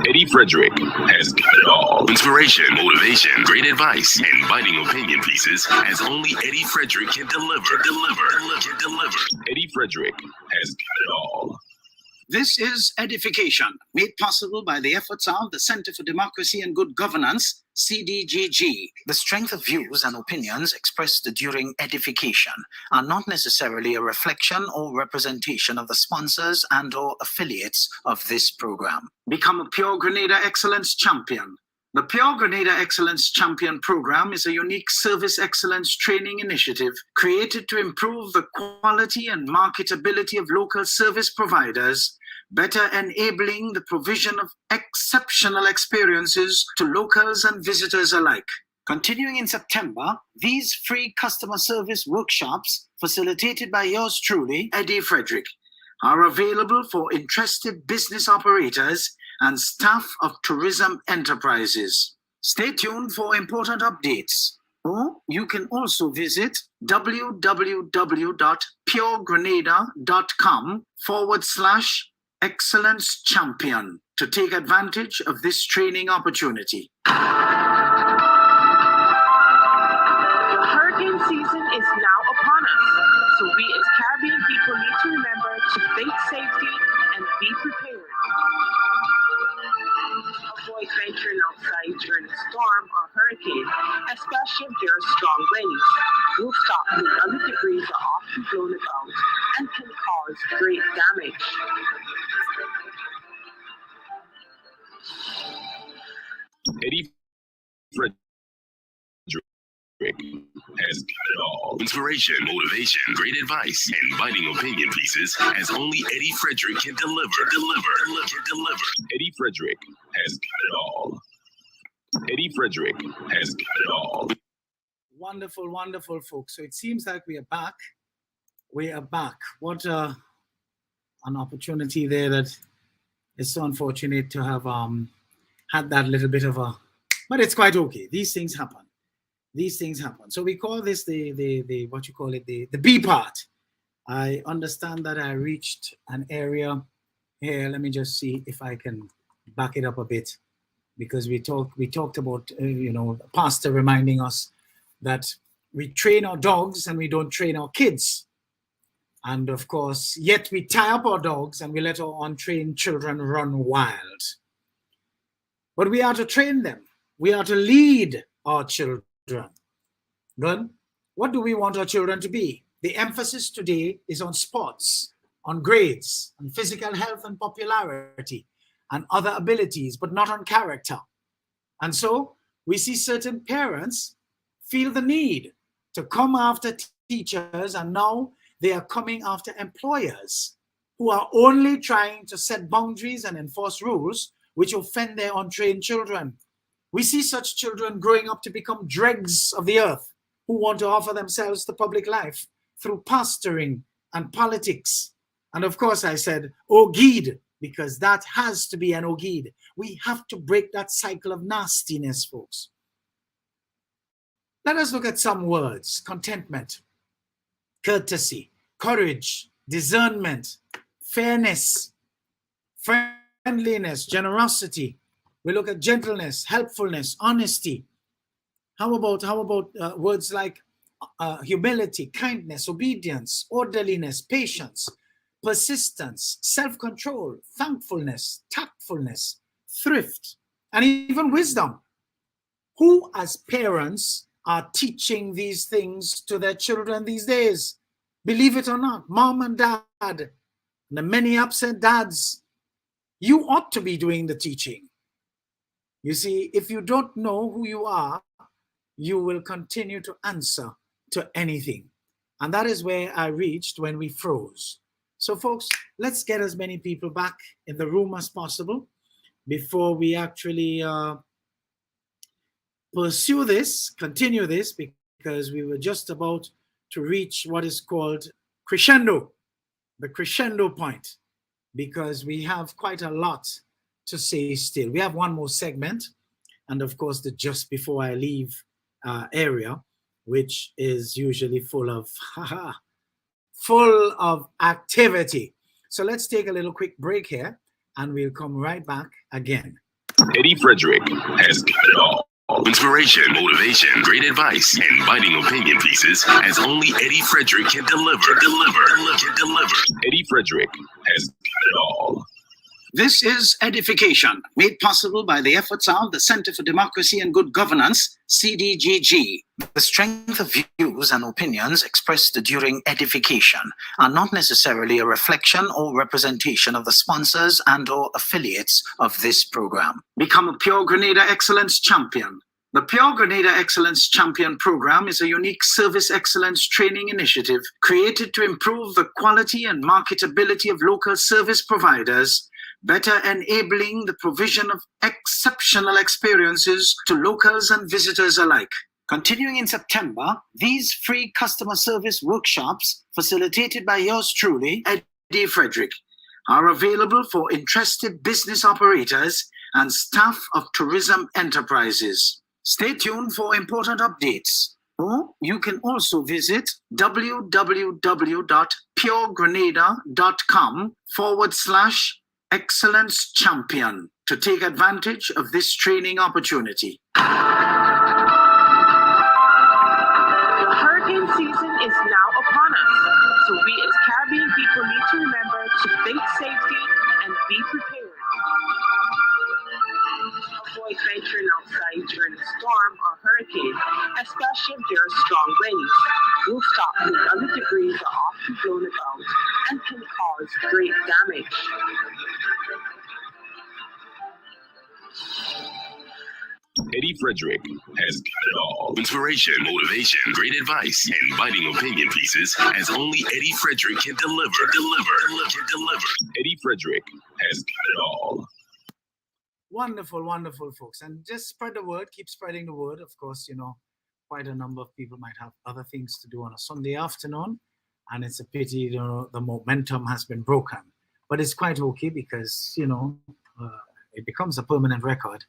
Eddie Frederick has got it all. Inspiration, motivation, great advice, and biting opinion pieces as only Eddie Frederick can deliver. Eddie Frederick has got it all. This is EDDIE-FICATION, made possible by the efforts of the Center for Democracy and Good Governance, CDGG. The strength of views and opinions expressed during EDDIE-FICATION are not necessarily a reflection or representation of the sponsors and/or affiliates of this program. Become a Pure Grenada Excellence Champion. The Pure Grenada Excellence Champion program is a unique service excellence training initiative created to improve the quality and marketability of local service providers, better enabling the provision of exceptional experiences to locals and visitors alike. Continuing in September, these free customer service workshops, facilitated by yours truly, Eddie Frederick, are available for interested business operators and staff of tourism enterprises. Stay tuned for important updates. Or you can also visit www.puregrenada.com/excellence champion to take advantage of this training opportunity. Hurricane season is now upon us, so we as Caribbean people need to remember to think safety and be prepared. Avoid venturing outside during a storm or hurricane, especially if there are strong winds. Rooftop and other debris are often blown about and can cause great damage. Eddie Frederick has got it all. Inspiration, motivation, great advice, and biting opinion pieces as only Eddie Frederick can deliver. Eddie Frederick has got it all. Eddie Frederick has got it all. Wonderful, wonderful, folks. So it seems like we are back. We are back. What an opportunity there that is so unfortunate to have had that little bit of a, but it's quite okay. These things happen. These things happen. So we call this the what you call it, the B part. I understand that I reached an area here. Let me just see if I can back it up a bit, because we talked about pastor reminding us that we train our dogs and we don't train our kids. And of course, yet we tie up our dogs and we let our untrained children run wild. But we are to train them. We are to lead our children. Good. What do we want our children to be? The emphasis today is on sports, on grades, on physical health and popularity, and other abilities, but not on character. And so we see certain parents feel the need to come after teachers, and now they are coming after employers who are only trying to set boundaries and enforce rules which offend their untrained children. We see such children growing up to become dregs of the earth who want to offer themselves to public life through pastoring and politics. And of course, I said OGID, because that has to be an OGID. We have to break that cycle of nastiness, folks. Let us look at some words: contentment, courtesy, courage, discernment, fairness, friendliness, generosity. We look at gentleness, helpfulness, honesty. How about words like humility, kindness, obedience, orderliness, patience, persistence, self-control, thankfulness, tactfulness, thrift, and even wisdom? Who as parents are teaching these things to their children these days? Believe it or not, mom and dad, and the many absent dads, you ought to be doing the teaching. You see, if you don't know who you are, you will continue to answer to anything. And that is where I reached when we froze. So folks, let's get as many people back in the room as possible before we actually pursue this, continue this, because we were just about to reach what is called crescendo, the crescendo point, because we have quite a lot to say still. We have one more segment, and of course the just before I leave area, which is usually full of activity. So let's take a little quick break here, and we'll come right back again. Eddie Frederick has got it all. Inspiration, motivation, great advice, and biting opinion pieces as only Eddie Frederick can deliver. Eddie Frederick has got it all. This is EDDIE-FICATION, made possible by the efforts of the Center for Democracy and Good Governance, CDGG. The strength of views and opinions expressed during EDDIE-FICATION are not necessarily a reflection or representation of the sponsors and/or affiliates of this program. Become a Pure Grenada Excellence Champion. The Pure Grenada Excellence Champion program is a unique service excellence training initiative created to improve the quality and marketability of local service providers, better enabling the provision of exceptional experiences to locals and visitors alike. Continuing in September, these free customer service workshops, facilitated by yours truly, Eddie Frederick, are available for interested business operators and staff of tourism enterprises. Stay tuned for important updates. Or you can also visit www.puregrenada.com/Excellence Champion to take advantage of this training opportunity. The hurricane season is now upon us, so we as Caribbean people need to remember to think safety and be prepared. Avoid venturing outside during a storm or hurricane, especially if there are strong winds. Rooftops and other debris are often blown about and can cause great damage. Eddie Frederick has got it all. Inspiration, motivation, great advice, and biting opinion pieces as only Eddie Frederick can deliver. Eddie Frederick has got it all. Wonderful, wonderful, folks. And just spread the word, keep spreading the word. Of course, you know, quite a number of people might have other things to do on a Sunday afternoon. And it's a pity, you know, the momentum has been broken. But it's quite okay because, you know, it becomes a permanent record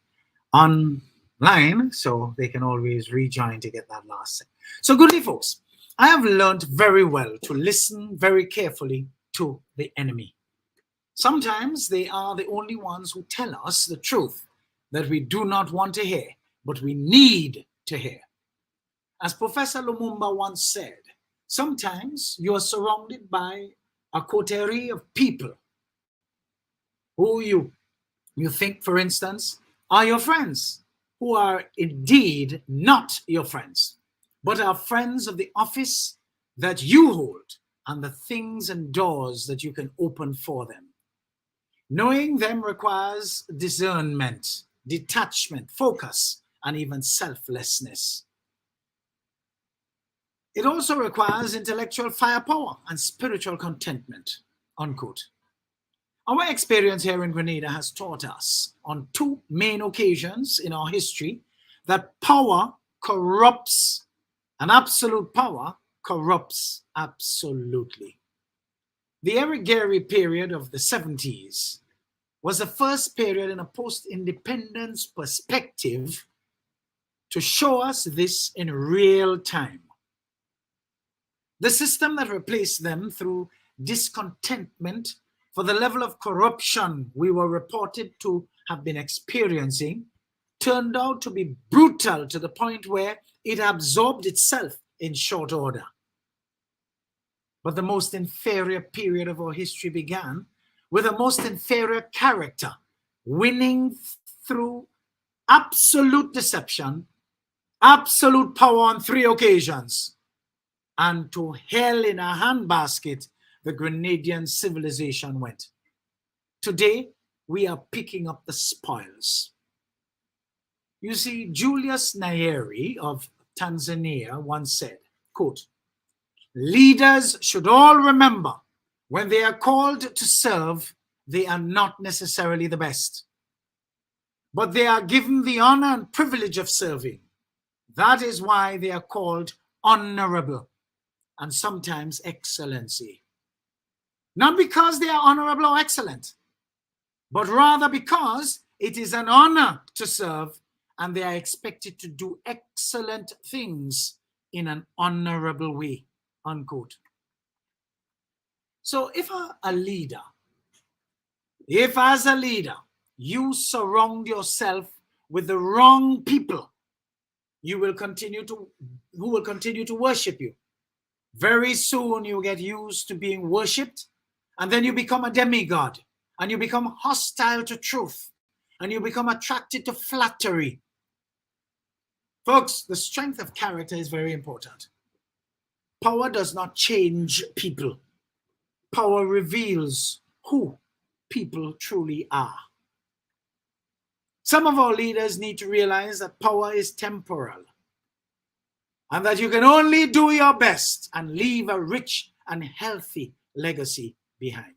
online. So they can always rejoin to get that last thing. So good day, folks. I have learned very well to listen very carefully to the enemy. Sometimes they are the only ones who tell us the truth that we do not want to hear, but we need to hear. As Professor Lumumba once said, sometimes you are surrounded by a coterie of people who you think, for instance, are your friends, who are indeed not your friends, but are friends of the office that you hold and the things and doors that you can open for them. Knowing them requires discernment, detachment, focus, and even selflessness. It also requires intellectual firepower and spiritual contentment, unquote. Our experience here in Grenada has taught us on two main occasions in our history that power corrupts, and absolute power corrupts absolutely. The Eric Gary period of the 70s was the first period in a post-independence perspective to show us this in real time. The system that replaced them through discontentment for the level of corruption we were reported to have been experiencing turned out to be brutal to the point where it absorbed itself in short order. But the most inferior period of our history began with a most inferior character winning through absolute deception, absolute power on 3 occasions, and to hell in a handbasket the Grenadian civilization went. Today, we are picking up the spoils. You see, Julius Nyerere of Tanzania once said, quote, "Leaders should all remember when they are called to serve, they are not necessarily the best, but they are given the honor and privilege of serving. That is why they are called honorable and sometimes excellency. Not because they are honorable or excellent, but rather because it is an honor to serve and they are expected to do excellent things in an honorable way," unquote. So if as a leader, you surround yourself with the wrong people, who will continue to worship you. Very soon you get used to being worshipped, and then you become a demigod, and you become hostile to truth, and you become attracted to flattery. Folks, the strength of character is very important. Power does not change people. Power reveals who people truly are. Some of our leaders need to realize that power is temporal, and that you can only do your best and leave a rich and healthy legacy behind.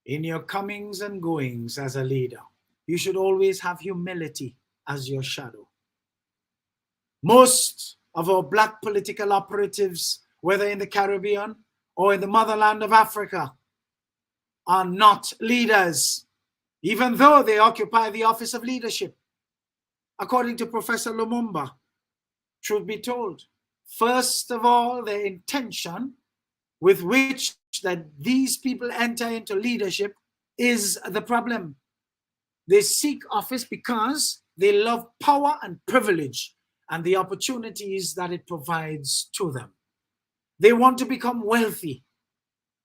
In your comings and goings as a leader, you should always have humility as your shadow. Most of our Black political operatives, whether in the Caribbean or in the motherland of Africa, are not leaders, even though they occupy the office of leadership. According to Professor Lumumba, truth be told, first of all, the intention with which that these people enter into leadership is the problem. They seek office because they love power and privilege and the opportunities that it provides to them. They want to become wealthy,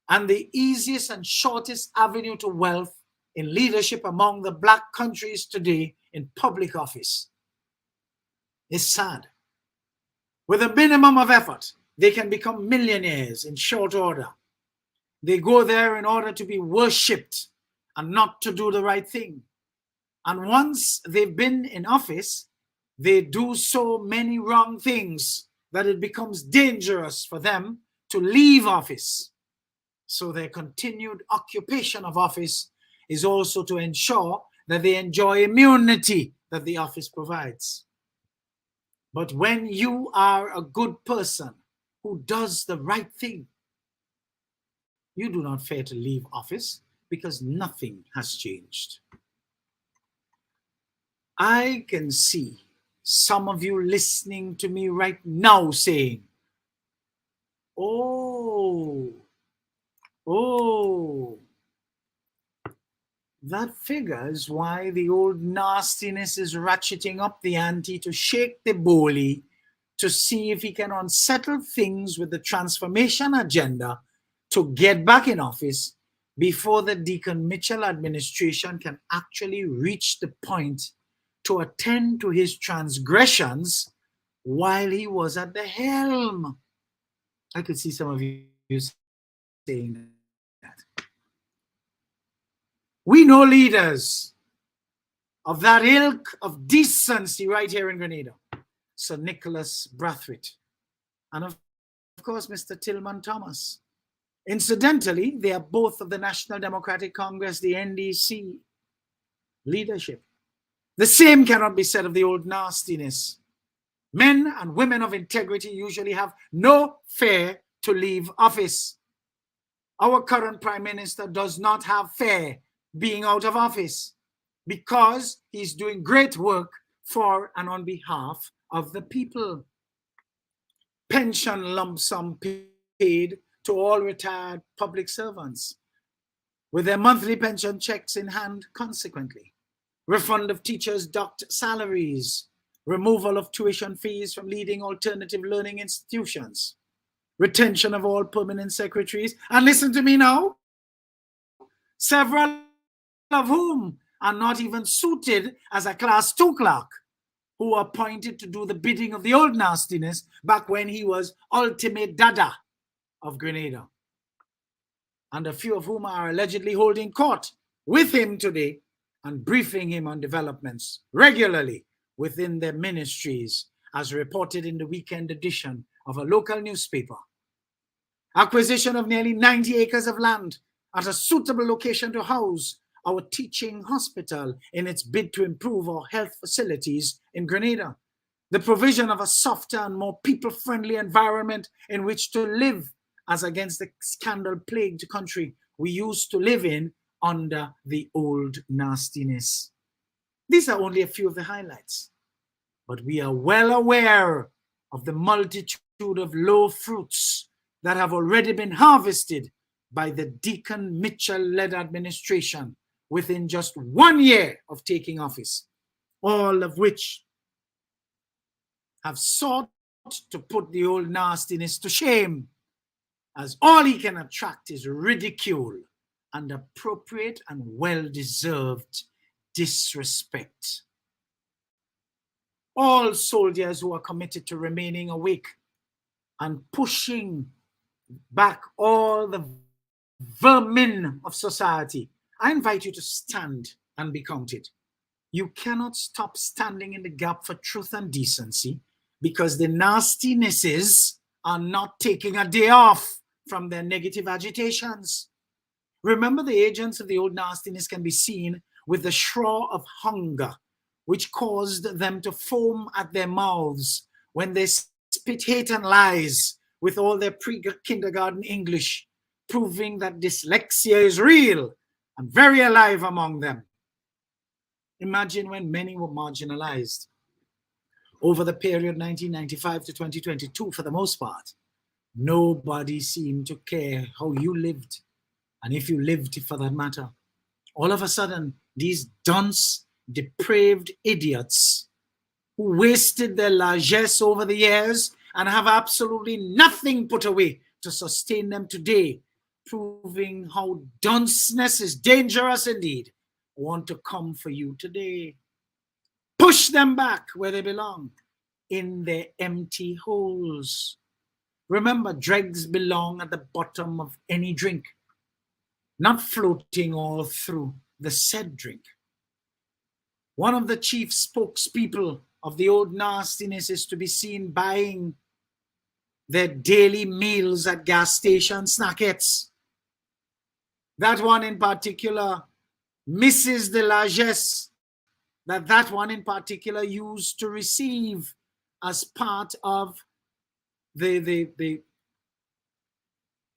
and the easiest and shortest avenue to wealth in leadership among the Black countries today in public office is sad. With a minimum of effort, they can become millionaires in short order. They go there in order to be worshipped and not to do the right thing. And once they've been in office, they do so many wrong things that it becomes dangerous for them to leave office. So their continued occupation of office is also to ensure that they enjoy immunity that the office provides. But when you are a good person who does the right thing, you do not fear to leave office because nothing has changed. I can see some of you listening to me right now saying, oh, that figures why the old nastiness is ratcheting up the ante to shake the bully to see if he can unsettle things with the transformation agenda to get back in office before the Deacon Mitchell administration can actually reach the point to attend to his transgressions while he was at the helm. I could see some of you saying that. We know leaders of that ilk of decency right here in Grenada. Sir Nicholas Brathwaite, and of course, Mr. Tillman Thomas. Incidentally, they are both of the National Democratic Congress, the NDC leadership. The same cannot be said of the old nastiness. Men and women of integrity usually have no fear to leave office. Our current Prime Minister does not have fear being out of office because he's doing great work for and on behalf of the people. Pension lump sum paid to all retired public servants with their monthly pension checks in hand consequently. Refund of teachers' docked salaries, removal of tuition fees from leading alternative learning institutions, retention of all permanent secretaries, and listen to me now, several of whom are not even suited as a Class 2 clerk, who were appointed to do the bidding of the old nastiness back when he was ultimate dada of Grenada, and a few of whom are allegedly holding court with him today and briefing him on developments regularly within their ministries, as reported in the weekend edition of a local newspaper. Acquisition of nearly 90 acres of land at a suitable location to house our teaching hospital in its bid to improve our health facilities in Grenada. The provision of a softer and more people-friendly environment in which to live as against the scandal-plagued country we used to live in under the old nastiness. These are only a few of the highlights, but we are well aware of the multitude of low fruits that have already been harvested by the Deacon Mitchell-led administration within just 1 year of taking office, all of which have sought to put the old nastiness to shame, as all he can attract is ridicule and appropriate and well-deserved disrespect. All soldiers who are committed to remaining awake and pushing back all the vermin of society, I invite you to stand and be counted. You cannot stop standing in the gap for truth and decency, because the nastinesses are not taking a day off from their negative agitations. Remember, the agents of the old nastiness can be seen with the shroud of hunger, which caused them to foam at their mouths when they spit hate and lies with all their pre-kindergarten English, proving that dyslexia is real and very alive among them. Imagine when many were marginalized. Over the period 1995 to 2022, for the most part, nobody seemed to care how you lived, and if you lived for that matter. All of a sudden, these dunce, depraved idiots who wasted their largesse over the years and have absolutely nothing put away to sustain them today, proving how dunceness is dangerous indeed, want to come for you today. Push them back where they belong, in their empty holes. Remember, dregs belong at the bottom of any drink, not floating all through the said drink. One of the chief spokespeople of the old nastiness is to be seen buying their daily meals at gas station snackettes. That one in particular misses the largesse that one in particular used to receive as part of the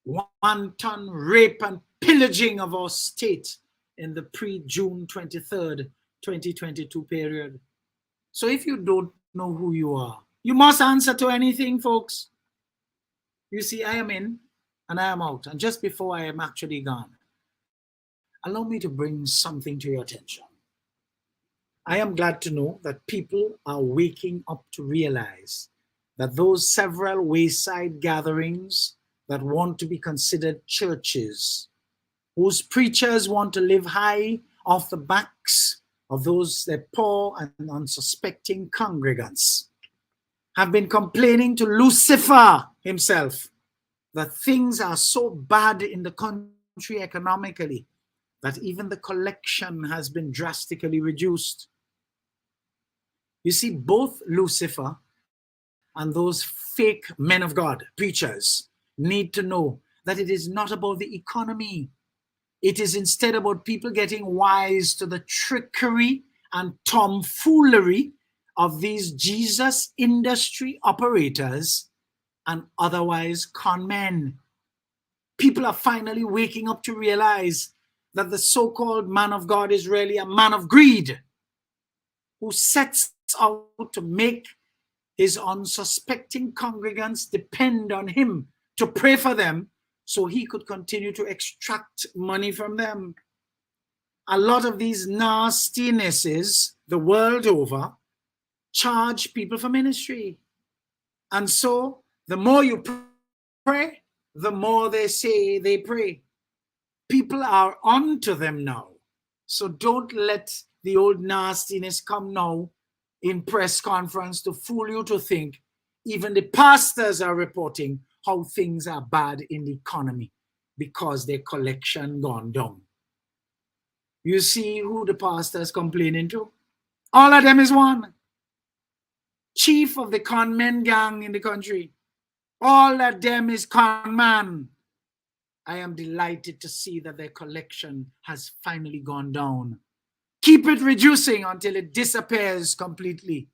wanton rape and pillaging of our state in the pre-June 23rd, 2022 period. So if you don't know who you are, you must answer to anything, folks. You see, I am in and I am out. And just before I am actually gone, allow me to bring something to your attention. I am glad to know that people are waking up to realize that those several wayside gatherings that want to be considered churches, whose preachers want to live high off the backs of those their poor and unsuspecting congregants, have been complaining to Lucifer himself that things are so bad in the country economically that even the collection has been drastically reduced. You see, both Lucifer and those fake men of God, preachers, need to know that it is not about the economy. It is instead about people getting wise to the trickery and tomfoolery of these Jesus industry operators and otherwise con men. People are finally waking up to realize that the so-called man of God is really a man of greed, who sets out to make his unsuspecting congregants depend on him to pray for them so he could continue to extract money from them. A lot of these nastinesses the world over charge people for ministry. And so the more you pray, the more they say they pray. People are onto them now. So don't let the old nastiness come now in press conference to fool you to think even the pastors are reporting how things are bad in the economy because their collection gone down. You see who the pastors complaining to? All of them is one. Chief of the con men gang in the country. All of them is con man. I am delighted to see that their collection has finally gone down. Keep it reducing until it disappears completely.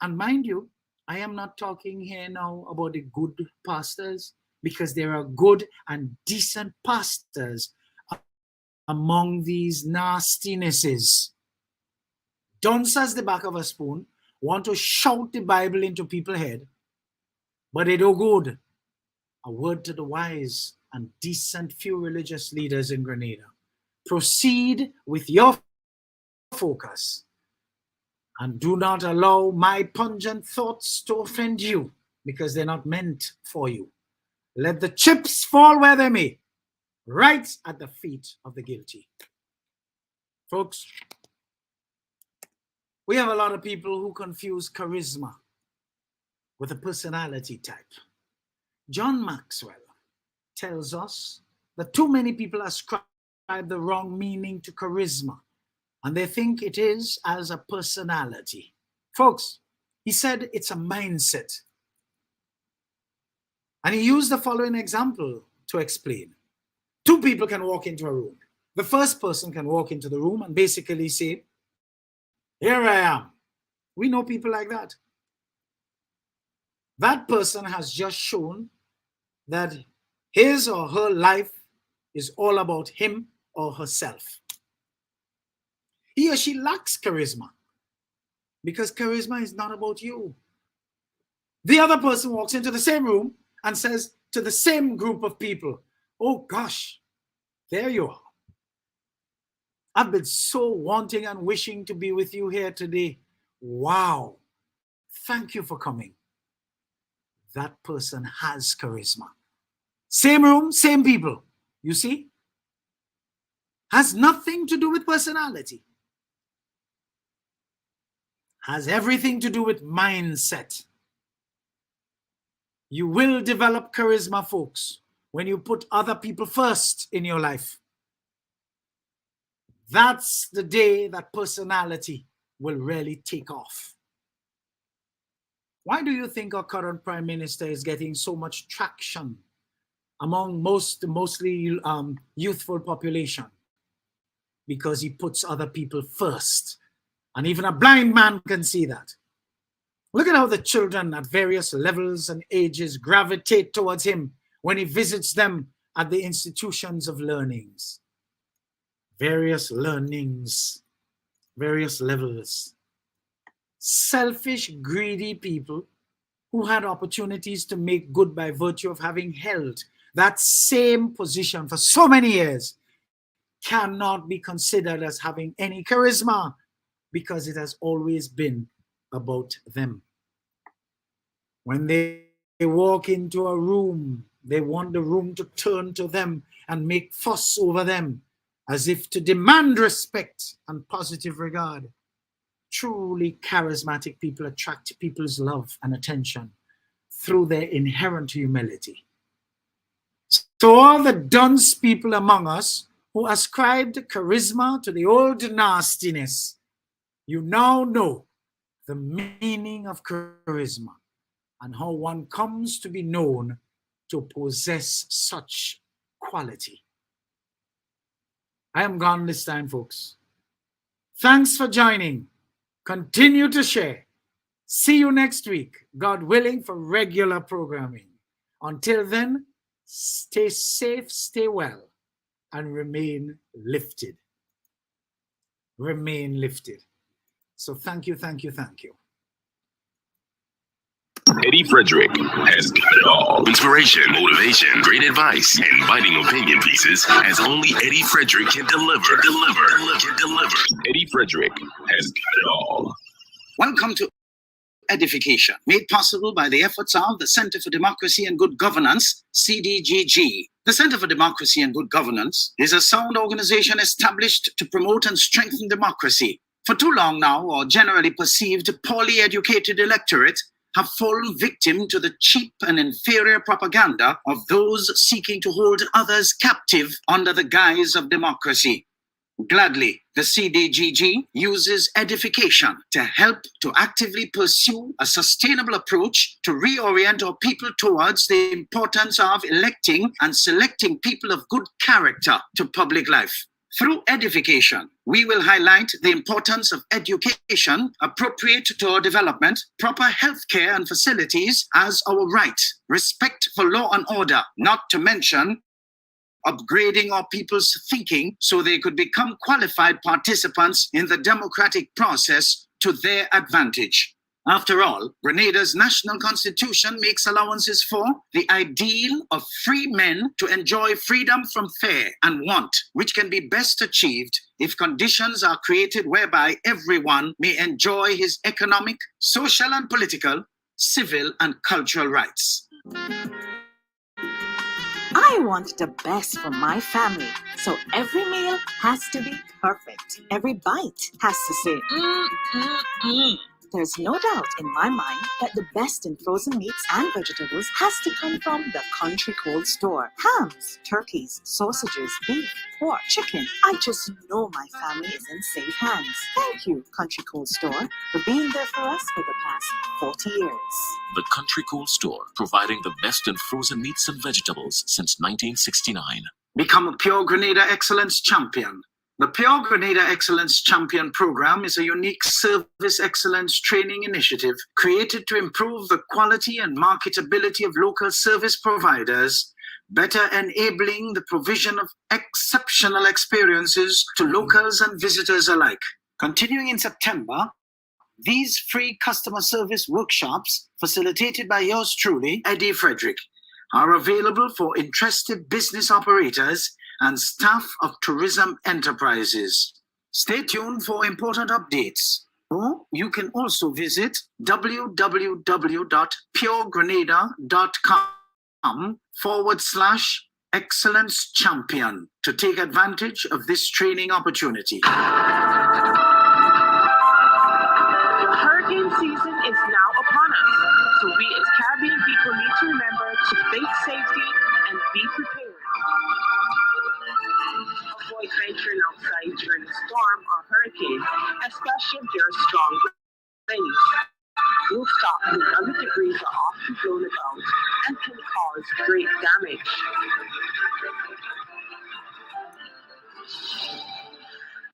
And mind you, I am not talking here now about the good pastors, because there are good and decent pastors among these nastinesses. Dunces the back of a spoon want to shout the Bible into people's head, but they do good. A word to the wise and decent few religious leaders in Grenada. Proceed with your focus and do not allow my pungent thoughts to offend you, because they're not meant for you. Let the chips fall where they may, right at the feet of the guilty. Folks, we have a lot of people who confuse charisma with a personality type. John Maxwell tells us that too many people ascribe the wrong meaning to charisma, and they think it is as a personality. Folks, he said it's a mindset. And he used the following example to explain. Two people can walk into a room. The first person can walk into the room and basically say, "Here I am." We know people like that. That person has just shown that his or her life is all about him or herself. He or she lacks charisma, because charisma is not about you. The other person walks into the same room and says to the same group of people, "Oh gosh, there you are. I've been so wanting and wishing to be with you here today. Wow, thank you for coming." That person has charisma. Same room, same people. You see? Has nothing to do with personality. Has everything to do with mindset. You will develop charisma, folks, when you put other people first in your life. That's the day that personality will really take off. Why do you think our current Prime Minister is getting so much traction among mostly youthful population? Because he puts other people first. And even a blind man can see that. Look at how the children at various levels and ages gravitate towards him when he visits them at the institutions of learnings. Various learnings, various levels. Selfish, greedy people who had opportunities to make good by virtue of having held that same position for so many years cannot be considered as having any charisma, because it has always been about them. When they walk into a room, they want the room to turn to them and make fuss over them, as if to demand respect and positive regard. Truly charismatic people attract people's love and attention through their inherent humility. So all the dunce people among us who ascribed charisma to the old nastiness, you now know the meaning of charisma and how one comes to be known to possess such quality. I am gone this time, folks. Thanks for joining. Continue to share. See you next week, God willing, for regular programming. Until then, stay safe, stay well, and remain lifted. Remain lifted. So thank you, thank you, thank you. Eddie Frederick has got it all. Inspiration, motivation, great advice, and biting opinion pieces as only Eddie Frederick can deliver. Eddie Frederick has got it all. Welcome to Edification, made possible by the efforts of the Center for Democracy and Good Governance, CDGG. The Center for Democracy and Good Governance is a sound organization established to promote and strengthen democracy. For too long now, our generally perceived poorly educated electorate have fallen victim to the cheap and inferior propaganda of those seeking to hold others captive under the guise of democracy. Gladly, the CDGG uses edification to help to actively pursue a sustainable approach to reorient our people towards the importance of electing and selecting people of good character to public life. Through edification, we will highlight the importance of education appropriate to our development, proper health care and facilities as our right, respect for law and order, not to mention upgrading our people's thinking so they could become qualified participants in the democratic process to their advantage. After all, Grenada's national constitution makes allowances for the ideal of free men to enjoy freedom from fear and want, which can be best achieved if conditions are created whereby everyone may enjoy his economic, social and political, civil and cultural rights. I want the best for my family, so every meal has to be perfect. Every bite has to say, There's no doubt in my mind that the best in frozen meats and vegetables has to come from the Country Cold Store. Hams, turkeys, sausages, beef, pork, chicken. I just know my family is in safe hands. Thank you, Country Cold Store, for being there for us for the past 40 years. The Country Cold Store, providing the best in frozen meats and vegetables since 1969. Become a Pure Grenada Excellence Champion. The Pure Grenada Excellence Champion program is a unique service excellence training initiative created to improve the quality and marketability of local service providers, better enabling the provision of exceptional experiences to locals and visitors alike. Continuing in September, these free customer service workshops, facilitated by yours truly, Eddie Frederick, are available for interested business operators and staff of tourism enterprises. Stay tuned for important updates. Or you can also visit www.puregrenada.com/excellence champion to take advantage of this training opportunity. The hurricane season is now upon us, so we as Caribbean people need to remember to think safety and be prepared. Avoid venturing outside during a storm or hurricane, especially if there are strong winds. Rooftop and other debris are often blown about and can cause great damage.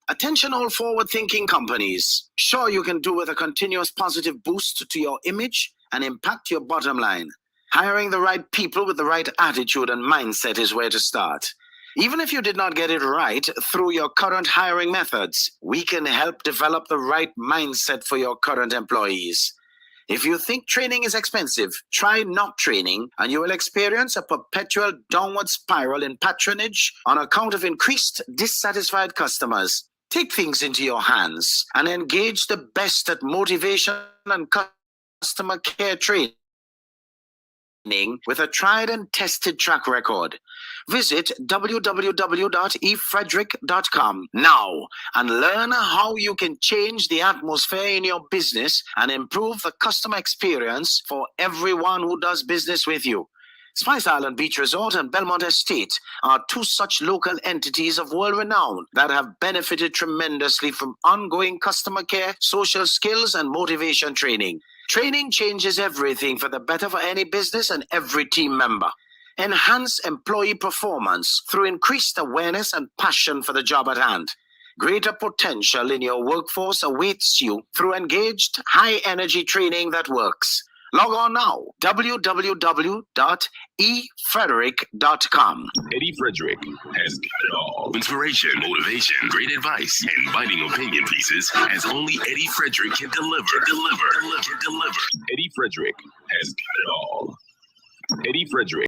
Attention all forward-thinking companies. Sure, you can do with a continuous positive boost to your image and impact your bottom line. Hiring the right people with the right attitude and mindset is where to start. Even if you did not get it right through your current hiring methods, we can help develop the right mindset for your current employees. If you think training is expensive, try not training and you will experience a perpetual downward spiral in patronage on account of increased dissatisfied customers. Take things into your hands and engage the best at motivation and customer care training with a tried and tested track record. Visit www.efrederick.com now and learn how you can change the atmosphere in your business and improve the customer experience for everyone who does business with you. Spice Island Beach Resort and Belmont Estate are two such local entities of world renown that have benefited tremendously from ongoing customer care, social skills, and motivation training. Training changes everything for the better for any business and every team member. Enhance employee performance through increased awareness and passion for the job at hand. Greater potential in your workforce awaits you through engaged, high-energy training that works. Log on now, www.efrederick.com. Eddie Frederick has got it all. Inspiration, motivation, great advice, and biting opinion pieces as only Eddie Frederick can deliver. Eddie Frederick has got it all. Eddie Frederick.